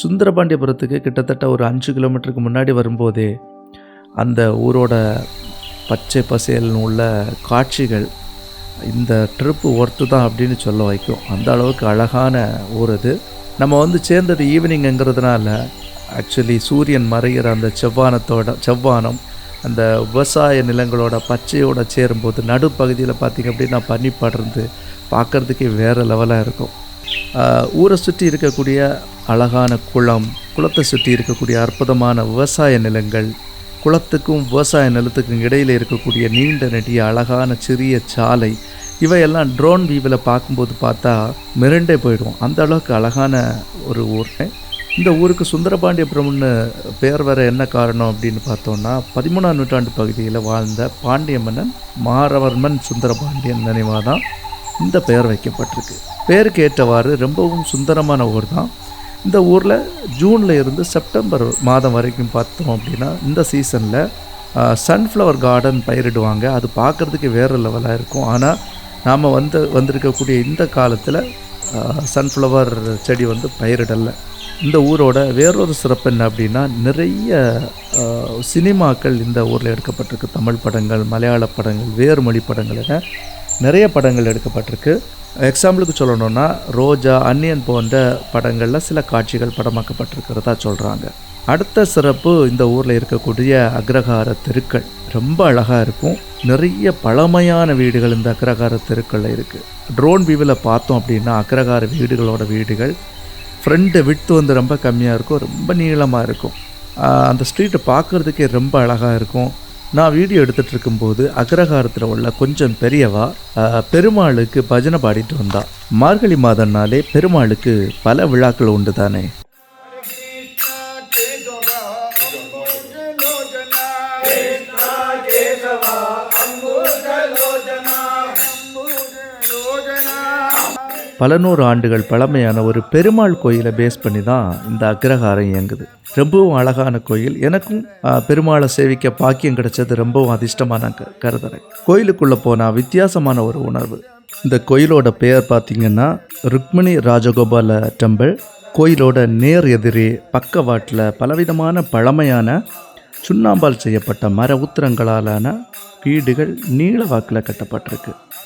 சுந்தரபாண்டியபுரத்துக்கு கிட்டத்தட்ட ஒரு 5 கிலோமீட்டருக்கு முன்னாடி வரும்போதே அந்த ஊரோட பச்சை பசேல்னு உள்ள காட்சிகள் இந்த ட்ரிப்பு ஒர்த்து தான் அப்படின்னு சொல்ல வைக்கும். அந்த அளவுக்கு அழகான ஊர் அது. நம்ம சேர்ந்தது ஈவினிங்கிறதுனால ஆக்சுவலி சூரியன் மறைகிற அந்த செவ்வானம் அந்த விவசாய நிலங்களோட பச்சையோடு சேரும்போது நடுப்பகுதியில் பார்த்திங்க அப்படின்னா பனி படர்ந்து பார்க்குறதுக்கே வேறு லெவலாக இருக்கும். ஊரை சுற்றி இருக்கக்கூடிய அழகான குளத்தை சுற்றி இருக்கக்கூடிய அற்புதமான விவசாய நிலங்கள், குளத்துக்கும் விவசாய நிலத்துக்கும் இடையில் இருக்கக்கூடிய நீண்ட நெடிய அழகான சிறிய சாலை, இவையெல்லாம் ட்ரோன் வியூவில் பார்க்கும்போது பார்த்தா மிரண்டே போயிடும். அந்த அளவுக்கு அழகான ஒரு ஊர். இந்த ஊருக்கு சுந்தரபாண்டியபுரம்னு பேர் வர என்ன காரணம் அப்படின்னு பார்த்தோன்னா, 13ஆம் நூற்றாண்டு பகுதியில் வாழ்ந்த பாண்டிய மன்னன் மாரவர்மன் சுந்தரபாண்டியன் நினைவாக தான் இந்த பெயர் வைக்கப்பட்டிருக்கு. பேருக்கு ஏற்றவாறு ரொம்பவும் சுந்தரமான ஊர் தான். இந்த ஊரில் ஜூனில் இருந்து செப்டம்பர் மாதம் வரைக்கும் பார்த்தோம் அப்படின்னா இந்த சீசனில் சன்ஃப்ளவர் கார்டன் பயிரிடுவாங்க. அது பார்க்குறதுக்கு வேறு லெவலாக இருக்கும். ஆனால் நாம் வந்திருக்கக்கூடிய இந்த காலத்தில் சன்ஃப்ளவர் செடி பயிரிடலை. இந்த ஊரோட வேறொரு சிறப்பு என்ன அப்படின்னா, நிறைய சினிமாக்கள் இந்த ஊரில் எடுக்கப்பட்டிருக்கு. தமிழ் படங்கள், மலையாள படங்கள், வேறு மொழி படங்கள் என நிறைய படங்கள் எடுக்கப்பட்டிருக்கு. எக்ஸாம்பிளுக்கு சொல்லணுன்னா, ரோஜா, அன்னியன் போன்ற படங்களில் சில காட்சிகள் படமாக்கப்பட்டிருக்கிறதா சொல்கிறாங்க. அடுத்த சிறப்பு, இந்த ஊரில் இருக்கக்கூடிய அக்ரஹார தெருக்கள் ரொம்ப அழகாக இருக்கும். நிறைய பழமையான வீடுகள் இந்த அக்ரஹார தெருக்களில் இருக்குது. ட்ரோன் வியூவில் பார்த்தோம் அப்படின்னா அக்ரஹார வீடுகள் ஃப்ரண்ட்டு விட்டு ரொம்ப கம்மியாக இருக்கும், ரொம்ப நீளமாக இருக்கும். அந்த ஸ்ட்ரீட்டை பார்க்குறதுக்கே ரொம்ப அழகாக இருக்கும். நான் வீடியோ எடுத்துகிட்டு இருக்கும்போது அக்ரஹாரத்தில் உள்ள கொஞ்சம் பெரியவா பெருமாளுக்கு பஜனை பாடிட்டு வந்தா. மார்கழி மாதம்னாலே பெருமாளுக்கு பல விழாக்கள் உண்டு தானே. பல நூறு ஆண்டுகள் பழமையான ஒரு பெருமாள் கோயிலை பேஸ் பண்ணி தான் இந்த அக்ரஹாரம் இயங்குது. ரொம்பவும் அழகான கோயில். எனக்கும் பெருமாளை சேவிக்க பாக்கியம் கிடைச்சது ரொம்பவும் அதிர்ஷ்டமான கருதுறேன். கோயிலுக்குள்ளே போனால் வித்தியாசமான ஒரு உணர்வு. இந்த கோயிலோட பெயர் பார்த்திங்கன்னா ருக்மிணி ராஜகோபால டெம்பிள். கோயிலோட நேர் எதிரே பக்கவாட்டில் பலவிதமான பழமையான சுண்ணாம்பால் செய்யப்பட்ட மர உத்திரங்களாலான வீடுகள் நீள வாக்கில் கட்டப்பட்டிருக்கு.